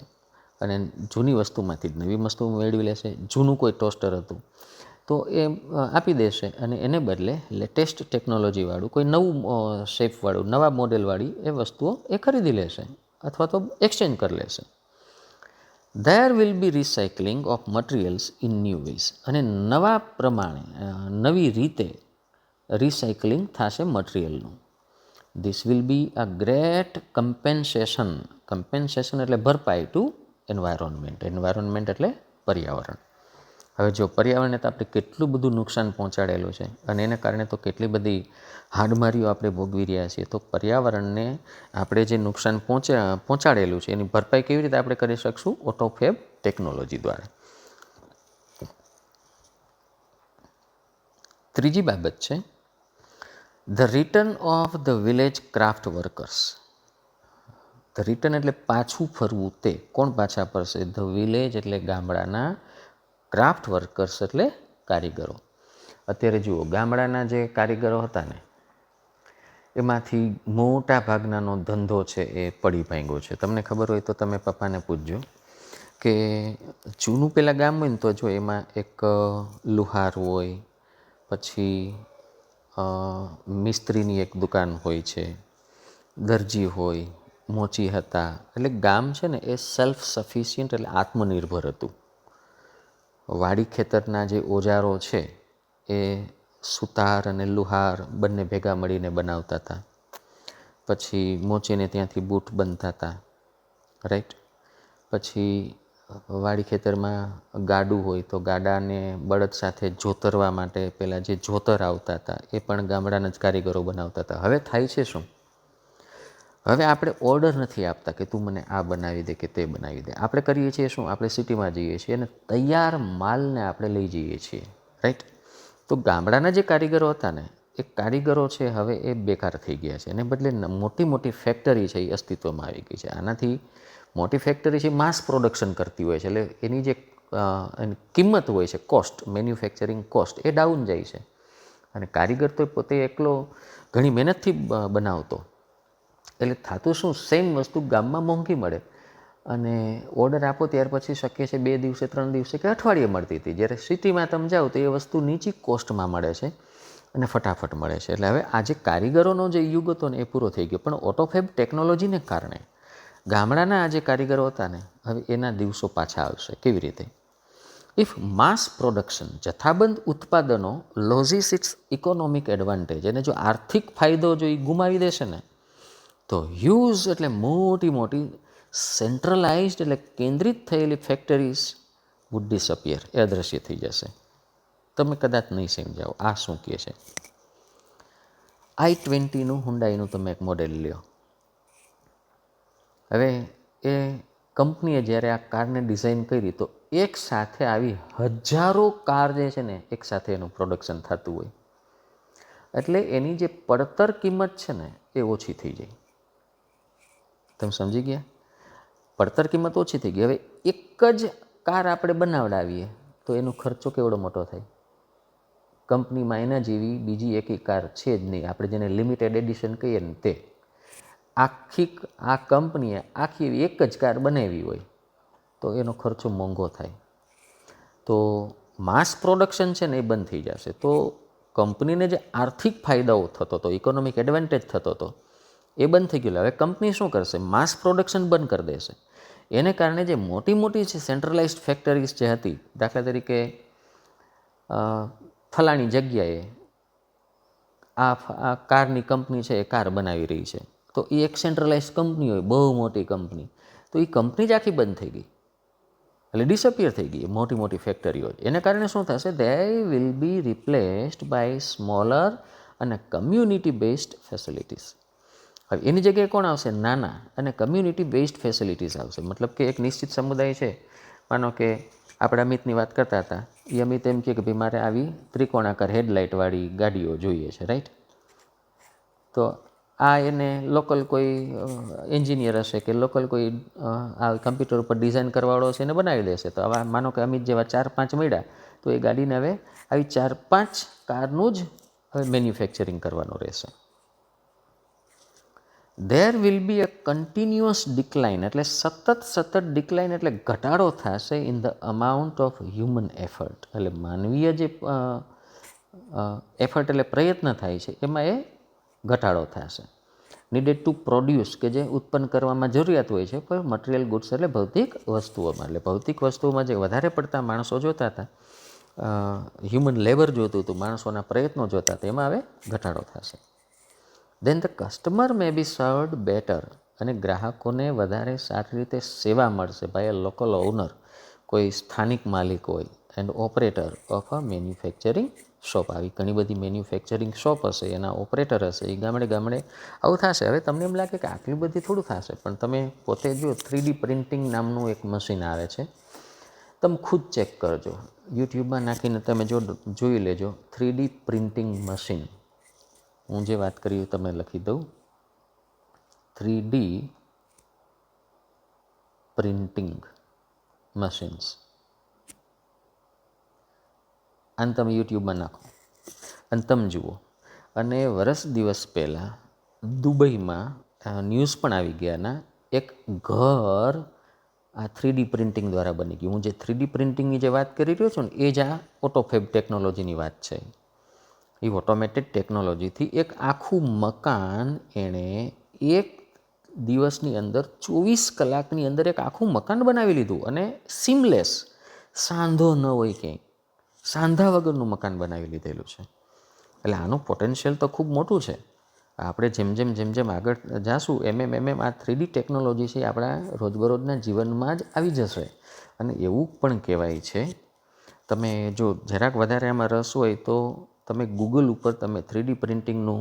અને જૂની વસ્તુમાંથી જ નવી વસ્તુ મેળવી લેશે. જૂનું કોઈ ટોસ્ટર હતું તો એ આપી દેશે અને એને બદલે લેટેસ્ટ ટેકનોલોજીવાળું કોઈ નવું શેપવાળું નવા મોડેલવાળી એ વસ્તુઓ એ ખરીદી લેશે અથવા તો એક્સચેન્જ કરી લેશે. There will be recycling of materials in new ways, અને નવા પ્રમાણે નવી રીતે રિસાયકલિંગ થશે મટીરિયલનું. This will be a great compensation. Compensation એટલે ભરપાઈ ટુ એન્વાયરોન્મેન્ટ. એન્વાયરોન્મેન્ટ એટલે પર્યાવરણ. હવે જો પર્યાવરણને તો આપણે કેટલું બધું નુકસાન પહોંચાડેલું છે અને એને કારણે તો કેટલી બધી હાડમારીઓ આપણે ભોગવી રહ્યા છીએ. તો પર્યાવરણને આપણે જે નુકસાન પહોંચાડેલું છે એની ભરપાઈ કેવી રીતે આપણે કરી શકશું? ઓટોફેબ ટેકનોલોજી દ્વારા. ત્રીજી બાબત છે the return of the village craft workers. The return એટલે પાછું ફરવું. તે કોણ પાછા ફરશે? ધ વિલેજ એટલે ગામડાના, ક્રાફ્ટ વર્કર્સ એટલે કારીગરો. અત્યારે જુઓ, ગામડાના જે કારીગરો હતા ને એમાંથી મોટા ભાગનાનો ધંધો છે એ પડી ભાંગ્યો છે. તમને ખબર હોય તો તમે પપ્પાને પૂછજો કે જૂનું પેલા ગામ હોય ને તો જો એમાં એક લુહાર હોય, પછી મિસ્ત્રીની એક દુકાન હોય છે, દરજી હોય, મોચી હતા. એટલે ગામ છે ને એ સેલ્ફ સફિશિયન્ટ એટલે આત્મનિર્ભર હતું. વાડી ખેતરના જે ઓજારો છે એ સુતાર અને લુહાર બંને ભેગા મળીને બનાવતા હતા. પછી મોચીને ત્યાંથી બૂટ બનતા હતા, રાઈટ. પછી વાડી ખેતરમાં ગાડું હોય તો ગાડાને બળદ સાથે જોતરવા માટે પહેલાં જે જોતર આવતા હતા એ પણ ગામડાના જ કારીગરો બનાવતા હતા. હવે થાય છે શું? હવે આપણે ઓર્ડર નથી આપતા કે તું મને આ બનાવી દે કે તે બનાવી દે. આપણે કરીએ છીએ શું? આપણે સિટીમાં જઈએ છીએ અને તૈયાર માલને આપણે લઈ જઈએ છીએ, રાઈટ. તો ગામડાના જે કારીગરો હતા ને એ કારીગરો છે હવે એ બેકાર થઈ ગયા છે. એને બદલે મોટી મોટી ફેક્ટરી છે એ અસ્તિત્વમાં આવી ગઈ છે. આનાથી મોટી ફેક્ટરી છે માસ પ્રોડક્શન કરતી હોય છે, એટલે એની જે એની કિંમત હોય છે, કોસ્ટ, મેન્યુફેક્ચરિંગ કોસ્ટ એ ડાઉન જાય છે. અને કારીગર તો પોતે એકલો ઘણી મહેનતથી બનાવતો, એટલે થતું શું? સેમ વસ્તુ ગામમાં મોંઘી મળે અને ઓર્ડર આપો ત્યાર પછી શક્ય છે 2 દિવસે 3 દિવસે કે અઠવાડિયે મળતી હતી. જ્યારે સિટીમાં તમે જાઓ તો એ વસ્તુ નીચી કોસ્ટમાં મળે છે અને ફટાફટ મળે છે. એટલે હવે આજે કારીગરોનો જે યુગ હતો ને એ પૂરો થઈ ગયો, પણ ઓટોફેબ ટેકનોલોજીને કારણે ગામડાના આ જે કારીગરો હતા ને હવે એના દિવસો પાછા આવશે. કેવી રીતે? ઇફ માસ પ્રોડક્શન, જથ્થાબંધ ઉત્પાદનો લોઝિસ ઇટ્સ ઇકોનોમિક એડવાન્ટેજ, અને જો આર્થિક ફાયદો જો એ ગુમાવી દેશે ને તો હ્યુઝ એટલે મોટી મોટી સેન્ટ્રલાઇઝડ એટલે કેન્દ્રિત થયેલી ફેક્ટરીઝ વુડ ડિસઅપિયર, એ અદૃશ્ય થઈ જશે. તમે કદાચ નહીં સમજાવો આ શું કહે છે. i20નું હુન્ડાઈનું તમે એક મોડેલ લ્યો. હવે એ કંપનીએ જ્યારે આ કારને ડિઝાઇન કરી તો એક સાથે આવી હજારો કાર જે છે ને એક સાથે એનું પ્રોડક્શન થતું હોય, એટલે એની જે પડતર કિંમત છે ને એ ઓછી થઈ જાય. તમે સમજી ગયા? પડતર કિંમત ઓછી થઈ ગઈ. હવે એક જ કાર આપણે બનાવડાવીએ તો એનો ખર્ચો કેવડો મોટો થાય. કંપનીમાં એના જેવી બીજી એકેય કાર છે જ નહીં, આપણે જેને લિમિટેડ એડિશન કહીએ ને તે. આ કંપનીએ આખી એક જ કાર બનાવી હોય તો એનો ખર્ચો મોંઘો થાય. તો માસ પ્રોડક્શન છે ને એ બંધ થઈ જશે. તો કંપનીને જે આર્થિક ફાયદાઓ થતો હતો, ઇકોનોમિક એડવાન્ટેજ થતો હતો, એ બંધ થઈ ગયેલો. હવે કંપની શું કરશે? માસ પ્રોડક્શન બંધ કરી દેશે. એને કારણે જે મોટી મોટી છે સેન્ટ્રલાઇઝડ ફેક્ટરીઝ જે હતી, દાખલા તરીકે ફલાણી જગ્યાએ આ કારની કંપની છે એ કાર બનાવી રહી છે, તો એ એક સેન્ટ્રલાઇઝ કંપની હોય, બહુ મોટી કંપની, તો એ કંપની જ આખી બંધ થઈ ગઈ, એટલે ડિસઅપિયર થઈ ગઈ મોટી મોટી ફેક્ટરીઓ. એને કારણે શું થશે? They will be replaced by smaller અને કમ્યુનિટી બેઝડ ફેસિલિટીઝ. હવે એની જગ્યાએ કોણ આવશે? નાના અને કમ્યુનિટી બેઝડ ફેસિલિટીઝ આવશે. મતલબ કે એક નિશ્ચિત સમુદાય છે, માનો કે આપણે અમિતની વાત કરતા હતા, એ અમિત એમ કહે કે ભાઈ મારે આવી ત્રિકોણાકાર હેડલાઇટવાળી ગાડીઓ જોઈએ છે, રાઈટ? તો આ એને લોકલ કોઈ એન્જિનિયર હશે કે લોકલ કોઈ આ કમ્પ્યુટર ઉપર ડિઝાઇન કરવાવાળો છે એને બનાવી દેશે. તો હવે માનો કે અમિત જેવા 4-5 મળ્યા, તો એ ગાડીને હવે આવી 4-5 કારનું જ હવે મેન્યુફેક્ચરિંગ કરવાનું રહેશે. There will be a continuous decline, એટલે સતત ડિક્લાઇન એટલે ઘટાડો થશે in the amount of human effort, એટલે માનવીય જે એફર્ટ એટલે પ્રયત્ન થાય છે એમાં એ ઘટાડો થશે. નીડેડ ટુ પ્રોડ્યુસ, કે જે ઉત્પન્ન કરવામાં જરૂરિયાત હોય છે, પણ મટીરિયલ ગુડ્સ એટલે ભૌતિક વસ્તુઓમાં, એટલે ભૌતિક વસ્તુઓમાં જે વધારે પડતા માણસો જોતા હતા, હ્યુમન લેબર જોતું હતું, માણસોના પ્રયત્નો જોતા હતા, એમાં હવે ઘટાડો થશે. Then the customer may be served better, અને ગ્રાહકોને વધારે સારી રીતે સેવા મળશે બાય અ લોકલ ઓનર, કોઈ સ્થાનિક માલિક હોય, and operator of a manufacturing shop. આવી ઘણી બધી મેન્યુફેક્ચરિંગ શોપ હશે, એના ઓપરેટર હશે, એ ગામડે ગામડે આવું થશે. હવે તમને એમ લાગે કે આટલી બધી થોડું થશે, પણ તમે પોતે જો 3D પ્રિન્ટિંગ નામનું એક મશીન આવે છે, તમે ખુદ ચેક કરજો, યુટ્યુબમાં નાખીને તમે જોઈ લેજો 3D પ્રિન્ટિંગ મશીન. હું જે વાત કરી તમને લખી દઉં, 3D પ્રિન્ટિંગ મશીન્સ, આને તમે યુટ્યુબમાં નાખો અને તમે જુઓ. અને વર્ષ દિવસ પહેલાં દુબઈમાં ન્યૂઝ પણ આવી ગયાના, એક ઘર આ 3D પ્રિન્ટિંગ દ્વારા બની ગયું. હું જે 3D પ્રિન્ટિંગની જે વાત કરી રહ્યો છું ને એ જ આ ઓટોફેબ ટેકનોલોજીની વાત છે. એ ઓટોમેટેડ ટેકનોલોજીથી એક આખું મકાન એણે એક દિવસની અંદર 24 કલાકની અંદર એક આખું મકાન બનાવી લીધું, અને સીમલેસ, સાંધો ન હોય ક્યાંય, સાંધા વગરનું મકાન બનાવી લીધેલું છે. એટલે આનું પોટેન્શિયલ તો ખૂબ મોટું છે. આપણે જેમ જેમ આગળ જાશું એમ આ 3D ટેકનોલોજી છે આપણા રોજબરોજના જીવનમાં જ આવી જશે. અને એવું પણ કહેવાય છે, તમે જો જરાક વધારે આમાં રસ હોય તો તમે ગૂગલ ઉપર તમે 3D પ્રિન્ટિંગનું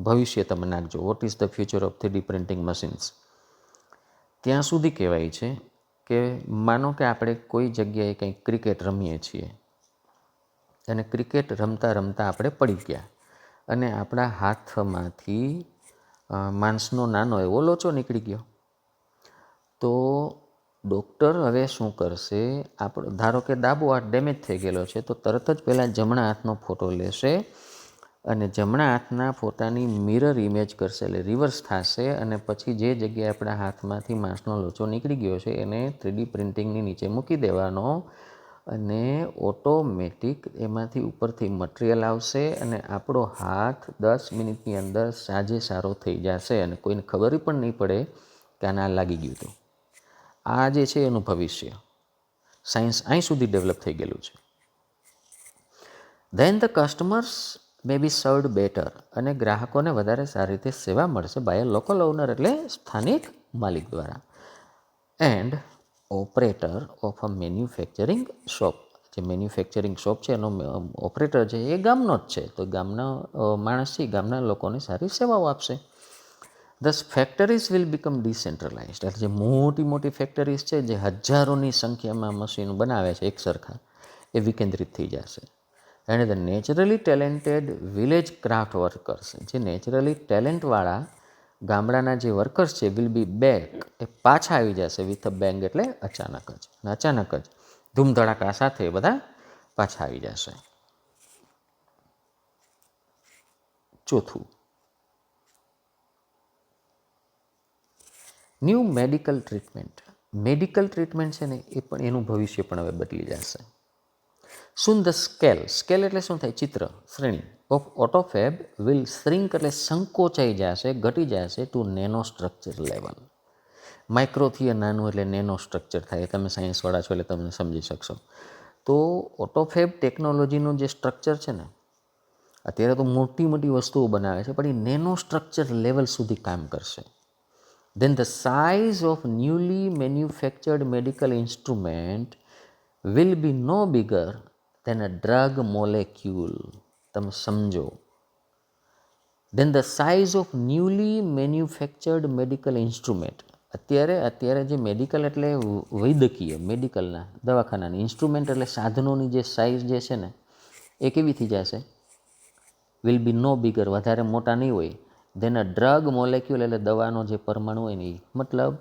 ભવિષ્ય તમે નાખજો, what is the future of 3D printing machines. ત્યાં સુધી કહેવાય છે કે માનો કે આપણે કોઈ જગ્યાએ કંઈક ક્રિકેટ રમીએ છીએ, અને ક્રિકેટ રમતા રમતા આપણે પડી ગયા, અને આપણા હાથમાંથી માંસનો નાનો એવો લોચો નીકળી ગયો. તો ડૉક્ટર હવે શું કરશે? આપણો ધારો કે ડાબો હાથ ડેમેજ થઈ ગયેલો છે, તો તરત જ પહેલાં જમણા હાથનો ફોટો લેશે, અને જમણા હાથના ફોટાની મિરર ઇમેજ કરશે, એટલે રિવર્સ થશે, અને પછી જે જગ્યાએ આપણા હાથમાંથી માંસનો લોચો નીકળી ગયો છે એને 3D પ્રિન્ટિંગની નીચે મૂકી દેવાનો, અને ઓટોમેટિક એમાંથી ઉપરથી મટીરિયલ આવશે અને આપણો હાથ 10 મિનિટની અંદર સાજે સારો થઈ જશે અને કોઈને ખબર પણ નહીં પડે કે આને આ લાગી ગયું હતું. આ જે છે એનું ભવિષ્ય સાયન્સ અહીં સુધી ડેવલપ થઈ ગયેલું છે. Then the customers may be served better, અને ગ્રાહકોને વધારે સારી રીતે સેવા મળશે બાય અ લોકલ ઓનર, એટલે સ્થાનિક માલિક દ્વારા. And operator of a manufacturing shop, જે મેન્યુફેક્ચરિંગ શોપ છે એનો ઓપરેટર છે એ ગામનો જ છે, તો ગામના માણસ છે, ગામના લોકોને સારી સેવાઓ આપશે. ધસ ફેક્ટરીઝ વિલ બીકમ ડિસેન્ટ્રલાઇઝડ, એટલે જે મોટી મોટી ફેક્ટરીઝ છે જે હજારોની સંખ્યામાં મશીન બનાવે છે એક સરખા, એ વિકેન્દ્રિત થઈ જશે. And the naturally talented village craft workers, જે નેચરલી ટેલેન્ટવાળા ગામડાના જે વર્કર્સ છે, વિલ બી બેક, એ પાછા આવી જશે. વિથ અ બેંગ એટલે અચાનક જ, અચાનક જ ધૂમધડાકા સાથે બધા પાછા આવી જશે. ચોથું, new medical treatment. Medical treatment છે ને એ પણ એનું ભવિષ્ય પણ હવે બદલી જશે. સુન ધ સ્કેલ એટલે શું થાય? ચિત્ર, શ્રેણી ઓફ ઓટોફેબ વિલ શ્રિંક, એટલે સંકોચાઈ જશે, ઘટી જશે ટુ નેનો સ્ટ્રક્ચર લેવલ. માઇક્રોથી નાનું એટલે નેનો સ્ટ્રક્ચર થાય. તમે સાયન્સવાળા છો એટલે તમે સમજી શકશો. તો ઓટોફેબ ટેકનોલોજીનું જે સ્ટ્રક્ચર છે ને, અત્યારે તો મોટી મોટી વસ્તુઓ બનાવે છે, પણ એ નેનો સ્ટ્રક્ચર લેવલ સુધી કામ કરશે. Then the size of newly manufactured medical instrument will be no bigger than a drug molecule. તમે સમજો. Then the size of newly manufactured medical instrument. અત્યારે જે મેડિકલ એટલે વૈદ્યકીય, મેડિકલના દવાખાનાની, ઇન્સ્ટ્રુમેન્ટ એટલે સાધનોની જે સાઇઝ જે છે ને એ કેવી થઈ જશે? વિલ બી નો બિગર, વધારે મોટા નહીં હોય. ધેન અ ડ્રગ મોલેક્યુલ, એટલે દવાનો જે પરમાણુ હોય ને એ, મતલબ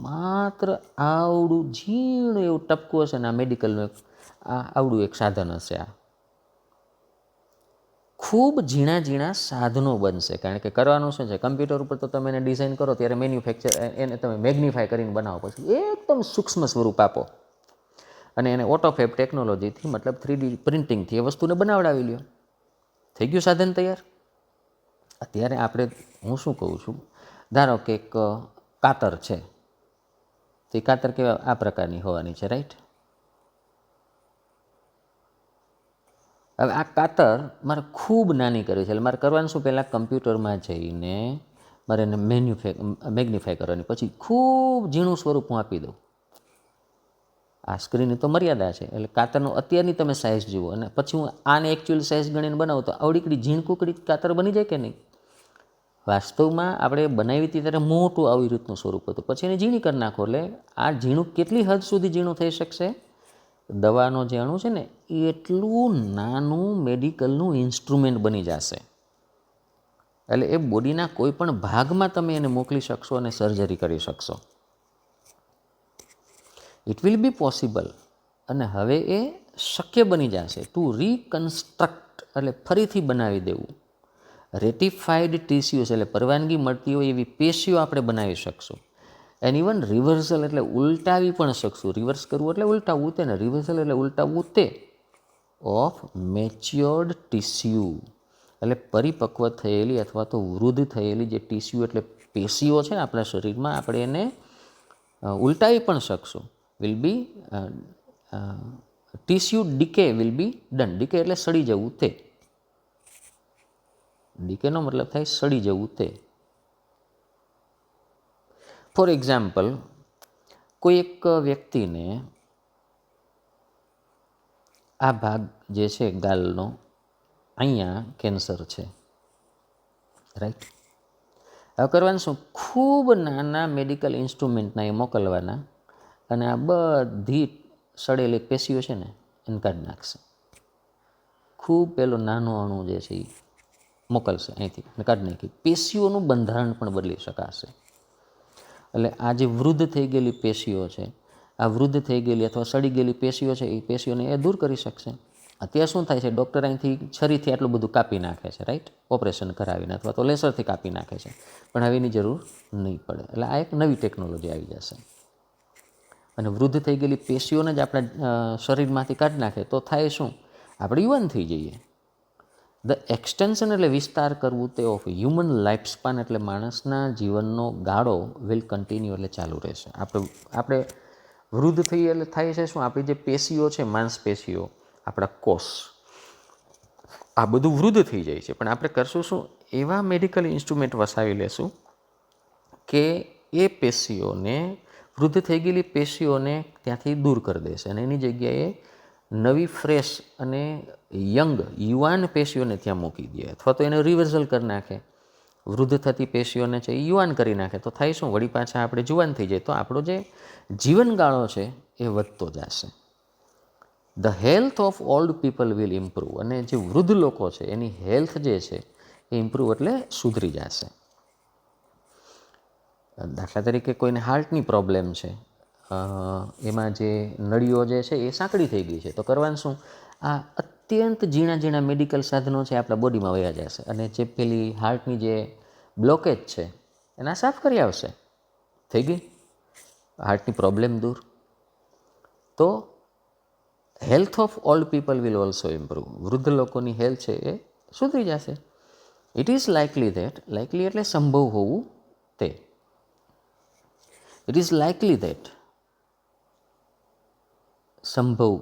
માત્ર આવડું ઝીણું એવું ટપકું હશે ને આ મેડિકલનું આવડું એક સાધન હશે. આ ખૂબ ઝીણા ઝીણા સાધનો બનશે. કારણ કે કરવાનું શું છે, કમ્પ્યુટર ઉપર તો તમે એને ડિઝાઇન કરો ત્યારે મેન્યુફેક્ચર એને તમે મેગ્નિફાય કરીને બનાવો, પછી એકદમ સૂક્ષ્મ સ્વરૂપ આપો અને એને ઓટોફેબ ટેકનોલોજીથી, મતલબ 3D પ્રિન્ટિંગથી એ વસ્તુને બનાવડાવી લ્યો, થઈ ગયું સાધન તૈયાર. અત્યારે આપણે, હું શું કહું છું, ધારો કે એક કાતર છે, તે કાતર કેવા આ પ્રકારની હોવાની છે, રાઈટ? હવે આ કાતર મારે ખૂબ નાની કરવી છે, એટલે મારે કરવાનું શું, પહેલાં કમ્પ્યુટરમાં જઈને મારે એને મેગ્નિફાય કરવાની, પછી ખૂબ ઝીણું સ્વરૂપ હું આપી દઉં. આ સ્ક્રીનની તો મર્યાદા છે, એટલે કાતરનું અત્યારની તમે સાઇઝ જુઓ અને પછી હું આને એકચ્યુઅલ સાઇઝ ગણીને બનાવું તો આવડીકડી ઝીણકુકડી કાતર બની જાય કે નહીં? વાસ્તવમાં આપણે બનાવી હતી ત્યારે મોટું આવી રીતનું સ્વરૂપ હતું, પછી એને ઝીણી કરી નાખો એટલે આ ઝીણું કેટલી હદ સુધી ઝીણું થઈ શકશે? દવાનો જે અણુ છે ને એટલું નાનું મેડિકલનું ઇન્સ્ટ્રુમેન્ટ બની જશે. એટલે એ બોડીના કોઈ પણ ભાગમાં તમે એને મોકલી શકશો અને સર્જરી કરી શકશો. ઇટ વિલ બી પોસિબલ, અને હવે એ શક્ય બની જશે ટુ રિકન્સ્ટ્રક્ટ, એટલે ફરીથી બનાવી દેવું. રેટિફાઈડ ટીસ્યુઝ, એટલે પરવાનગી મળતી હોય એવી પેશીઓ આપણે બનાવી શકશું. એન્ડ ઇવન રિવર્સલ, એટલે ઉલટાવી પણ શકશું. રિવર્સ કરવું એટલે ઉલટાવવું તે, ને રિવર્સલ એટલે ઉલટાવવું તે, ઓફ મેચ્યોર્ડ ટીસ્યુ, એટલે પરિપક્વ થયેલી અથવા તો વૃદ્ધ થયેલી જે ટીસ્યુ એટલે પેશીઓ છે ને આપણા શરીરમાં, આપણે એને ઉલટાવી પણ શકશું. Will be tissue decay will be done. Decay એટલે સડી જવું તે. ડીકેનો મતલબ થાય સડી જવું તે. ફોર એક્ઝામ્પલ, કોઈ એક વ્યક્તિને આ ભાગ જે છે ગાલનો, અહીંયા કેન્સર છે, રાઈટ? હવે કરવાનું શું, ખૂબ નાના મેડિકલ ઇન્સ્ટ્રુમેન્ટના એ મોકલવાના અને આ બધી સડેલી પેશીઓ છે ને એને કાઢી નાખશે. ખૂબ પેલો નાનો અણુ જે છે એ મોકલશે અહીંથી અને કાઢી નાખી. પેશીઓનું બંધારણ પણ બદલી શકાશે. એટલે આ જે વૃદ્ધ થઈ ગયેલી પેશીઓ છે, આ વૃદ્ધ થઈ ગયેલી અથવા સડી ગયેલી પેશીઓ છે, એ પેશીઓને એ દૂર કરી શકશે. અત્યારે શું થાય છે, ડૉક્ટર અહીંથી છરીથી આટલું બધું કાપી નાખે છે, રાઈટ? ઓપરેશન કરાવીને અથવા તો લેસરથી કાપી નાખે છે, પણ હવે એની જરૂર નહીં પડે. એટલે આ એક નવી ટેકનોલોજી આવી જશે. અને વૃદ્ધ થઈ ગયેલી પેશીઓને જ આપણા શરીરમાંથી કાઢી નાખે તો થાય શું? આપણે યુવાન થઈ જઈએ. ધ એક્સટેન્શન એટલે વિસ્તાર કરવું તે ઓફ હ્યુમન લાઈફ સ્પાન એટલે માણસના જીવનનો ગાળો વિલ કન્ટિન્યુ એટલે ચાલુ રહેશે. આપણે વૃદ્ધ થઈએ એટલે થાય છે શું? આપણી જે પેશીઓ છે, માંસપેશીઓ, આપણા કોષ, આ બધું વૃદ્ધ થઈ જાય છે. પણ આપણે કરશું શું? એવા મેડિકલ ઇન્સ્ટ્રુમેન્ટ વસાવી લેશું કે એ પેશીઓને, વૃદ્ધ થઈ ગયેલી પેશીઓને ત્યાંથી દૂર કરી દેશે અને એની જગ્યાએ નવી ફ્રેશ અને યુવાન પેશીઓને ત્યાં મૂકી દે, અથવા તો એને રિવર્સલ કરી નાખે. વૃદ્ધ થતી પેશીઓને છે એ યુવાન કરી નાખે તો થાય શું? વળી પાછા આપણે જુવાન થઈ જાય તો આપણો જે જીવનગાળો છે એ વધતો જશે. The health of old people will improve, અને જે વૃદ્ધ લોકો છે એની હેલ્થ જે છે એ ઇમ્પ્રૂવ એટલે સુધરી જશે. દાખલા તરીકે કોઈને હાર્ટની પ્રોબ્લેમ છે, એમાં જે નળીઓ જે છે એ સાંકડી થઈ ગઈ છે, તો કરવાનું શું? આ અત્યંત ઝીણા ઝીણા મેડિકલ સાધનો છે આપણા બોડીમાં વયા જશે અને જે પેલી હાર્ટની જે બ્લોકેજ છે એના સાફ કરી આવશે. થઈ ગઈ હાર્ટની પ્રોબ્લેમ દૂર. તો health of old people will also improve, વૃદ્ધ લોકોની હેલ્થ છે એ સુધરી જશે. It is likely that, likely એટલે સંભવ હોવું તે, ઇટ ઇઝ લાઇકલી ધેટ સંભવ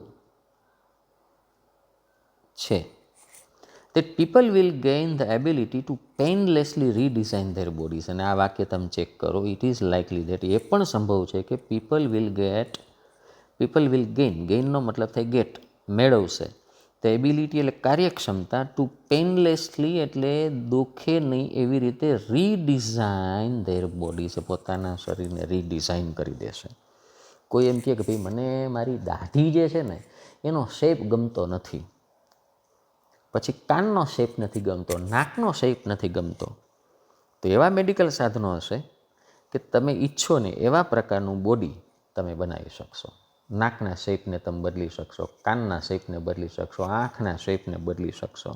છે, that people will gain the ability to painlessly redesign their bodies. અને આ વાક્ય તમે ચેક કરો, ઇટ ઇઝ લાઇકલી ધેટ, એ પણ સંભવ છે કે પીપલ વિલ ગેઇનનો મતલબ થાય ગેટ, મેળવશે, તો એબિલિટી એટલે કાર્યક્ષમતા, ટુ પેઇનલેસલી એટલે દુઃખે નહીં એવી રીતે રીડિઝાઇન ધેર બોડીઝ, પોતાના શરીરને રીડિઝાઇન કરી દેશે. કોઈ એમ કહે કે ભાઈ મને મારી દાઢી જે છે ને એનો શેપ ગમતો નથી, પછી કાનનો શેપ નથી ગમતો, નાકનો શેપ નથી ગમતો, તો એવા મેડિકલ સાધનો હશે કે તમે ઈચ્છો ને એવા પ્રકારનું બોડી તમે બનાવી શકશો. નાકના શેપને તમે બદલી શકશો, કાનના શેપને બદલી શકશો, આંખના શેપને બદલી શકશો,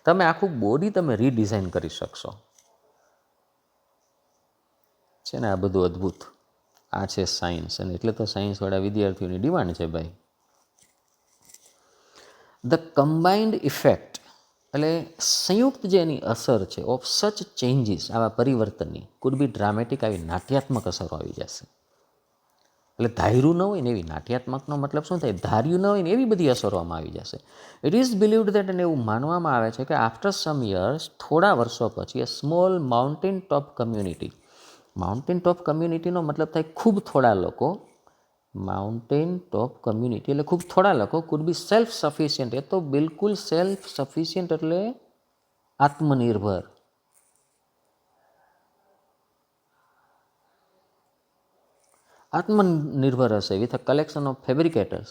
તમે આખું બોડી તમે રીડિઝાઇન કરી શકશો. છે ને આ બધું અદ્ભુત. આ છે સાયન્સ, અને એટલે તો સાયન્સવાળા વિદ્યાર્થીઓની ડિમાન્ડ છે ભાઈ. ધ કમ્બાઇન્ડ ઇફેક્ટ એટલે સંયુક્ત જે એની અસર છે ઓફ સચ ચેન્જીસ, આવા પરિવર્તનની, કુડ બી ડ્રામેટિક, આવી નાટ્યાત્મક અસરો આવી જશે. એટલે ધાર્યું ન હોય ને એવી, નાટ્યાત્મકનો મતલબ શું થાય? ધાર્યું ન હોય ને એવી બધી અસરો આમાં આવી જશે. ઇટ ઇઝ બિલીવડ દેટ, અને એવું માનવામાં આવે છે કે આફ્ટર સમ યર્સ, થોડા વર્ષો પછી, એ સ્મોલ માઉન્ટેન ટોપ કમ્યુનિટી, માઉન્ટેન ટોપ કમ્યુનિટીનો મતલબ થાય ખૂબ થોડા લોકો, માઉન્ટેન ટોપ કમ્યુનિટી એટલે ખૂબ થોડા લોકો, કુડ બી સેલ્ફ સફિશિયન્ટ, એ તો બિલકુલ સેલ્ફ સફિશિયન્ટ એટલે આત્મનિર્ભર, આત્મનિર્ભર હશે, with a collection of fabricators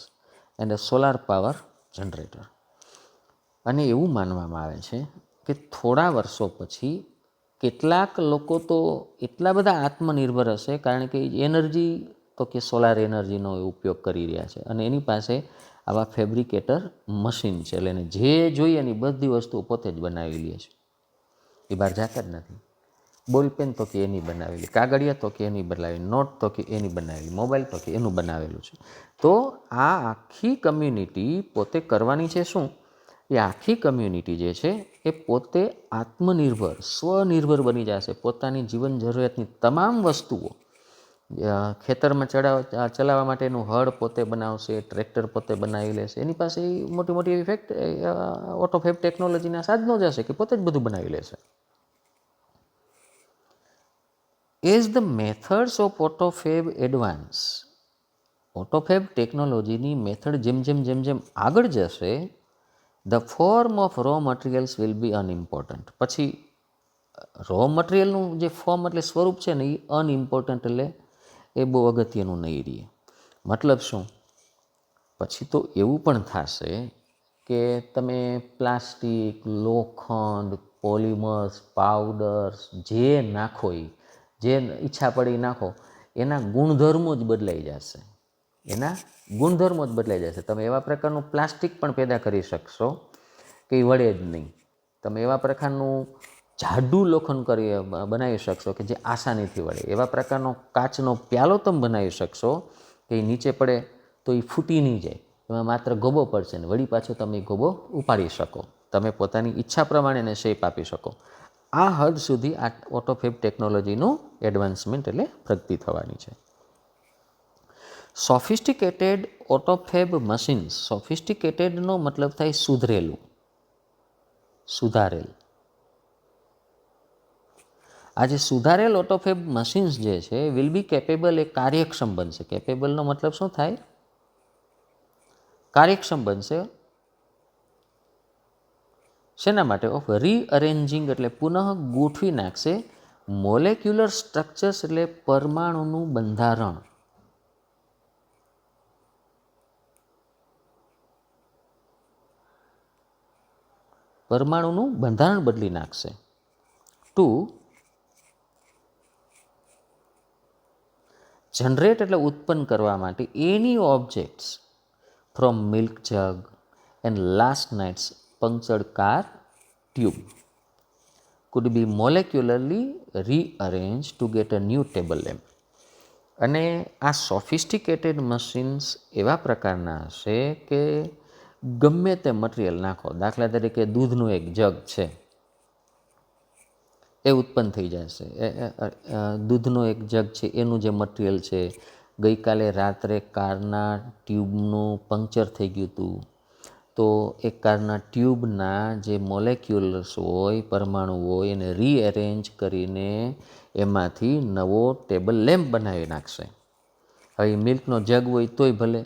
and a solar power generator. અને એવું માનવામાં આવે છે કે થોડા વર્ષો પછી કેટલાક લોકો તો એટલા બધા આત્મનિર્ભર હશે, કારણ કે એનર્જી તો કે સોલાર એનર્જીનો ઉપયોગ કરી રહ્યા છે અને એની પાસે આવા ફેબ્રિકેટર મશીન છે, એટલે એને જે જોઈએ એની બધી વસ્તુઓ પોતે જ બનાવી લે છે, એ બહાર જતા જ નથી. બોલપેન તો કે એની બનાવેલી, કાગળિયા તો કે એની બનાવેલી, નોટ તો કે એની બનાવેલી, મોબાઈલ તો કે એનું બનાવેલું છે. તો આ આખી કમ્યુનિટી પોતે કરવાની છે શું? એ આખી કમ્યુનિટી જે છે એ પોતે આત્મનિર્ભર, સ્વનિર્ભર બની જશે. પોતાની જીવન જરૂરિયાતની તમામ વસ્તુઓ, ખેતરમાં ચલાવવા માટેનું હળ પોતે બનાવશે, ટ્રેક્ટર પોતે બનાવી લેશે, એની પાસે મોટી મોટી એવી ઓટોફેબ ટેકનોલોજીના સાધનો જ હશે કે પોતે જ બધું બનાવી લેશે. As the methods of autofab advance, autofab ટેકનોલોજીની મેથડ જેમ જેમ આગળ જશે, the form of raw materials will be unimportant. પછી રો મટીરિયલનું જે ફોર્મ એટલે સ્વરૂપ છે ને એ અનઇમ્પોર્ટન્ટ એટલે એ બહુ અગત્યનું નહીં રહે. મતલબ શું? પછી તો એવું પણ થશે કે તમે પ્લાસ્ટિક, લોખંડ, પોલિમર્સ, પાવડર્સ જે નાખો, જે ઈચ્છા પડી નાખો, એના ગુણધર્મો જ બદલાઈ જશે, એના ગુણધર્મો જ બદલાઈ જશે. તમે એવા પ્રકારનું પ્લાસ્ટિક પણ પેદા કરી શકશો કે એ વળે જ નહીં. તમે એવા પ્રકારનું જાડું લોખંડ બનાવી શકશો કે જે આસાનીથી વળે. એવા પ્રકારનો કાચનો પ્યાલો તમે બનાવી શકશો કે એ નીચે પડે તો એ ફૂટી નહીં જાય, એમાં માત્ર ગોબો પડશે ને વળી પાછો તમે એ ગોબો ઉપાડી શકો, તમે પોતાની ઈચ્છા પ્રમાણે એને શેપ આપી શકો. આ હદ સુધી આ ઓટોફેબ ટેકનોલોજીનું એડવાન્સમેન્ટ એટલે પ્રગતિ થવાની છે. સોફિસ્ટિકેટેડ ઓટોફેબ મશીન્સ, સોફિસ્ટિકેટેડનો મતલબ થાય સુધરેલું, સુધારેલ. આ જે સુધારેલ ઓટોફેબ મશીન્સ જે છે વિલ બી કેપેબલ, એ કાર્યક્ષમ બનશે. કેપેબલનો મતલબ શું થાય? કાર્યક્ષમ બનશે. શેના માટે? ઓફ રીઅરેન્જિંગ એટલે પુનઃ ગોઠવી નાખશે મોલેક્યુલર સ્ટ્રક્ચર્સ એટલે પરમાણુનું બંધારણ. પરમાણુનું બંધારણ બદલી નાખશે. ટુ જનરેટ એટલે ઉત્પન્ન કરવા માટે એની objects from milk jug and last night's punctured car tube could be molecularly rearranged to get a new table lamp. અને આ સોફિસ્ટિકેટેડ મશીન્સ એવા પ્રકારના હશે કે ગમે તે મટીરિયલ નાખો, દાખલા તરીકે દૂધનું એક જગ છે એ ઉત્પન્ન થઈ જશે. દૂધનો એક જગ છે એનું જે મટીરિયલ છે, ગઈકાલે રાત્રે કારના ટ્યુબનું પંક્ચર થઈ ગયું હતું, તો એ કારના ટ્યુબના જે મોલેક્યુલ્સ હોય, પરમાણુ હોય, એને રીએરેન્જ કરીને એમાંથી નવો ટેબલ લેમ્પ બનાવી નાખશે. હવે મિલ્કનો જગ હોય તોય ભલે,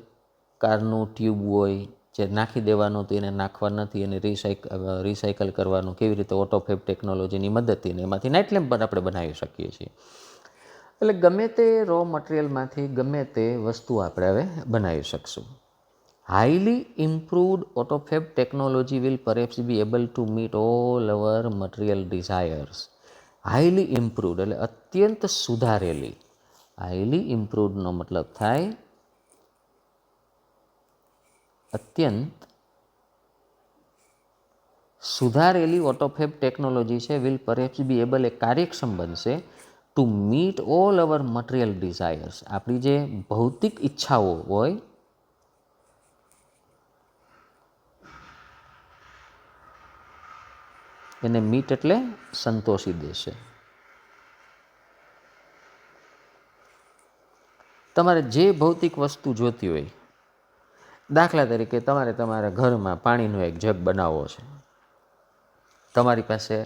કારનું ટ્યુબ હોય જે નાખી દેવાનું હતું એને નાખવા નથી, એને રિસાયકલ કરવાનું કેવી રીતે? ઓટોફેબ ટેકનોલોજીની મદદથી એમાંથી નાઇટ લેમ્પ પણ આપણે બનાવી શકીએ છીએ. એટલે ગમે તે રો મટીરિયલમાંથી ગમે તે વસ્તુ આપણે હવે બનાવી શકશું. Highly improved autofab technology will perhaps be able to meet all our material desires. Highly improved એટલે અત્યંત સુધારેલી. હાઈલી ઇમ્પ્રુવડનો મતલબ થાય અત્યંત સુધારેલી ઓટોફેબ ટેકનોલોજી છે. વિલ પરહેપ્સ બી એબલ, એ કાર્યક્ષમ બનશે to meet all our material desires. આપણી જે ભૌતિક ઈચ્છાઓ હોય એને મીટ એટલે સંતોષી દેશે. તમારે જે ભૌતિક વસ્તુ જોતી હોય, દાખલા તરીકે તમારે તમારા ઘરમાં પાણીનો એક જગ બનાવવો છે, તમારી પાસે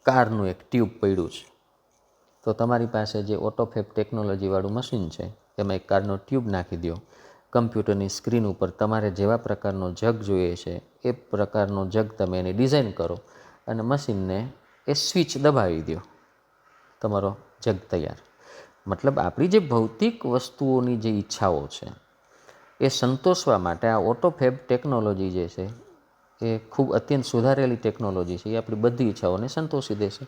કારનું એક ટ્યુબ પડ્યું છે, તો તમારી પાસે જે ઓટોફેબ ટેકનોલોજીવાળું મશીન છે એમાં એક કારનો ટ્યુબ નાખી દો, કમ્પ્યુટરની સ્ક્રીન ઉપર તમારે જેવા પ્રકારનો જગ જોઈએ છે એ પ્રકારનો જગ તમે એની ડિઝાઇન કરો અને મશીનને એ સ્વિચ દબાવી દો, તમારો જગ તૈયાર. મતલબ આપણી જે ભૌતિક વસ્તુઓની જે ઈચ્છાઓ છે એ સંતોષવા માટે આ ઓટોફેબ ટેકનોલોજી જે છે એ ખૂબ અત્યંત સુધારેલી ટેકનોલોજી છે, એ આપણી બધી ઈચ્છાઓને સંતોષી દેશે.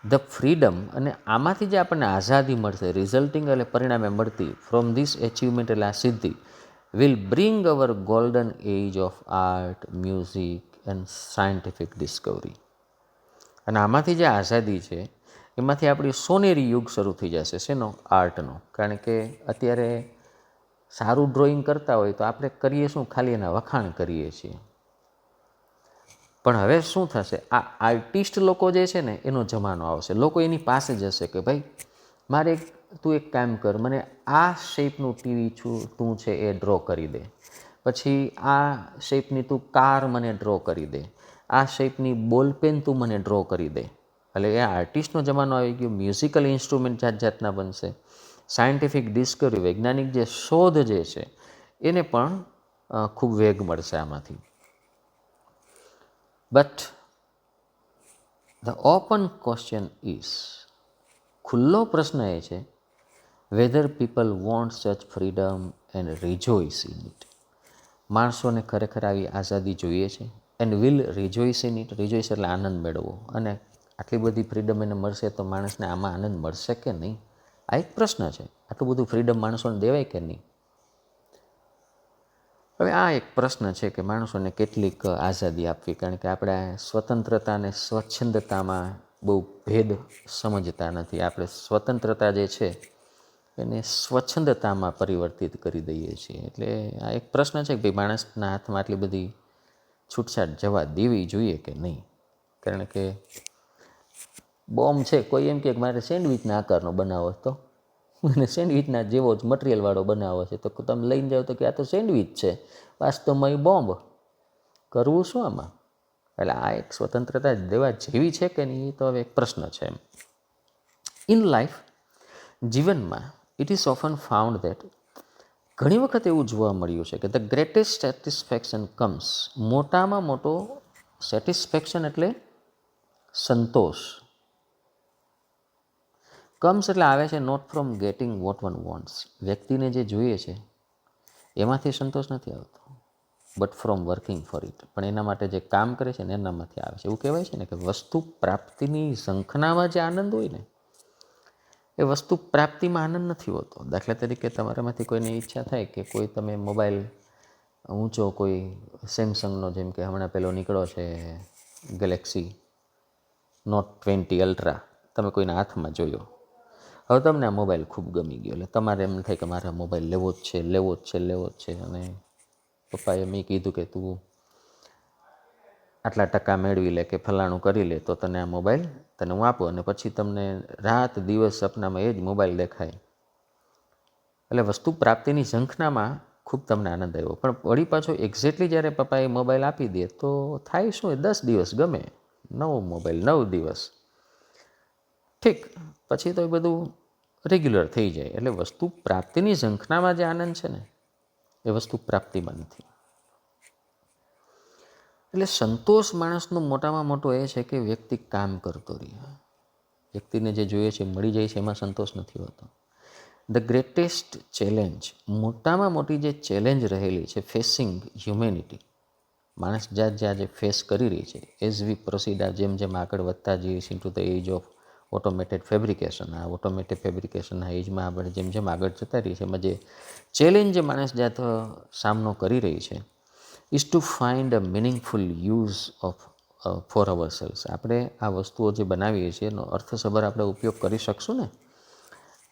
ધ ફ્રીડમ, અને આમાંથી જે આપણને આઝાદી મળશે, રિઝલ્ટિંગ એટલે પરિણામે મળતી, ફ્રોમ ધીસ એચિવમેન્ટ એટલે આ સિદ્ધિ, will bring our golden age of art, music and scientific discovery. અને આમાંથી જે આઝાદી છે એમાંથી આપણી સોનેરી યુગ શરૂ થઈ જશે. શેનો? આર્ટનો. કારણ કે અત્યારે સારું ડ્રોઈંગ કરતા હોય તો આપણે કરીએ શું? ખાલી એના વખાણ કરીએ છીએ. પણ હવે શું થશે? આ આર્ટિસ્ટ લોકો જે છે ને એનો જમાનો આવશે. લોકો એની પાસે જશે કે ભાઈ મારે તું એક કામ કર, મને આ શેપનું ટીવી તું છે એ ડ્રો કરી દે, પછી આ શેપની તું કાર મને ડ્રો કરી દે, આ શેપની બોલપેન તું મને ડ્રો કરી દે. એટલે એ આર્ટિસ્ટનો જમાનો આવી ગયો. મ્યુઝિકલ ઇન્સ્ટ્રુમેન્ટ જાત જાતના બનશે. સાયન્ટિફિક ડિસ્કવરી, વૈજ્ઞાનિક જે શોધ જે છે એને પણ ખૂબ વેગ મળશે આમાંથી. But the open question is, ખુલ્લો પ્રશ્ન એ છે, whether people want such freedom and rejoice in it. માણસોને ખરેખર આવી આઝાદી જોઈએ છે. And will rejoice in it. Rejoice એટલે આનંદ મેળવો. અને આટલી બધી ફ્રીડમ એને મળશે તો માણસને આમાં આનંદ મળશે કે નહીં? આ એક પ્રશ્ન છે. આટલું બધું ફ્રીડમ માણસોને દેવાય કે નહીં? હવે આ એક પ્રશ્ન છે કે માણસોને કેટલીક આઝાદી આપવી, કારણ કે આપણે સ્વતંત્રતા અને સ્વચ્છંદતામાં બહુ ભેદ સમજતા નથી. આપણે સ્વતંત્રતા જે છે એને સ્વચ્છંદતામાં પરિવર્તિત કરી દઈએ છીએ. એટલે આ એક પ્રશ્ન છે કે ભાઈ માણસના હાથમાં આટલી બધી છૂટછાટ જવા દેવી જોઈએ કે નહીં. કારણ કે બોમ્બ છે, કોઈ એમ કે મારે સેન્ડવિચના આકારનો બનાવો તો અને સેન્ડવિચના જેવો જ મટીરિયલવાળો બનાવો છે, તો તમે લઈને જાઓ તો કે આ તો સેન્ડવિચ છે, વાસ્તવમાં એ બોમ્બ. કરવું શું આમાં? એટલે આ એક સ્વતંત્રતા દેવા જેવી છે કે નહીં, એ તો હવે એક પ્રશ્ન છે એમ. ઇન લાઈફ, જીવનમાં, it is often found that, ઘણી વખત એવું જોવા મળ્યું છે કે ધ ગ્રેટેસ્ટ સેટિસ્ફેક્શન કમ્સ, મોટામાં મોટો સેટિસ્ફેક્શન એટલે સંતોષ. કમ્સ એટલે આવે છે not from getting what one wants, વ્યક્તિને જે જોઈએ છે એમાંથી સંતોષ નથી આવતો, but from working for it, પણ એના માટે જે કામ કરે છે ને એનામાંથી આવે છે. એવું કહેવાય છે ને કે વસ્તુ પ્રાપ્તિની ઝંખનામાં જે આનંદ હોય ને, એ વસ્તુ પ્રાપ્તિમાં આનંદ નથી હોતો. દાખલા તરીકે તમારામાંથી કોઈની ઈચ્છા થાય કે કોઈ તમે મોબાઈલ ઊંચો કોઈ સેમસંગનો, જેમ કે હમણાં પેલો નીકળો છે ગેલેક્સી નોટ 20 અલ્ટ્રા, તમે કોઈના હાથમાં જોયો, હવે તમને આ મોબાઈલ ખૂબ ગમી ગયો, એટલે તમારે એમ થાય કે મારે આ મોબાઈલ લેવો જ છે, લેવો જ છે, લેવો જ છે. અને પપ્પાએ મેં કીધું કે તું આટલા ટકા મેળવી લે કે ફલાણું કરી લે તો તને આ મોબાઈલ તને હું આપું. અને પછી તમને રાત દિવસ સપનામાં એ જ મોબાઈલ દેખાય. એટલે વસ્તુ પ્રાપ્તિની ઝંખનામાં ખૂબ તમને આનંદ આવ્યો, પણ વળી પાછો એક્ઝેક્ટલી જ્યારે પપ્પાએ મોબાઈલ આપી દે તો થાય શું? 10 દિવસ ગમે, નવો મોબાઈલ 9 દિવસ, ઠીક, પછી તો એ બધું રેગ્યુલર થઈ જાય. એટલે વસ્તુ પ્રાપ્તિની ઝંખનામાં જે આનંદ છે ને, એ વસ્તુ પ્રાપ્તિમાં નથી. એટલે સંતોષ માણસનો મોટામાં મોટો એ છે કે વ્યક્તિ કામ કરતો રહે, વ્યક્તિને જે જોઈએ છે મળી જાય છે, એમાં સંતોષ નથી હોતો. ધ ગ્રેટેસ્ટ ચેલેન્જ, મોટામાં મોટી જે ચેલેન્જ રહેલી છે ફેસિંગ હ્યુમેનિટી, માણસ જાત જે આજે ફેસ કરી રહી છે, એઝ વી પ્રોસીડ, આ જેમ જેમ આગળ વધતા જઈએ છીએ to the age of automated fabrication, આ ઓટોમેટેડ ફેબ્રિકેશનના એજમાં આપણે જેમ જેમ આગળ જતા રહીએ છીએ, એમાં જે ચેલેન્જ જે માણસ જાત સામનો કરી રહી છે, is to find a meaningful use of for our cells. આપણે આ વસ્તુઓ જે બનાવીએ છીએ એનો અર્થસભર આપણે ઉપયોગ કરી શકશું ને,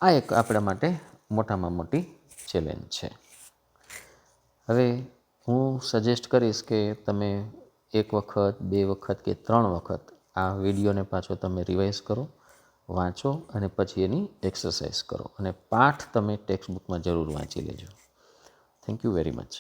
આ એક આપણા માટે મોટામાં મોટી ચેલેન્જ છે. હવે હું સજેસ્ટ કરીશ કે તમે 1 વખત 2 વખત કે 3 વખત આ વિડીયોને પાછો તમે રિવાઇઝ કરો, વાંચો અને પછી એની એક્સરસાઇઝ કરો, અને પાઠ તમે ટેક્સ્ટ બુકમાં જરૂર વાંચી લેજો. Thank you very much.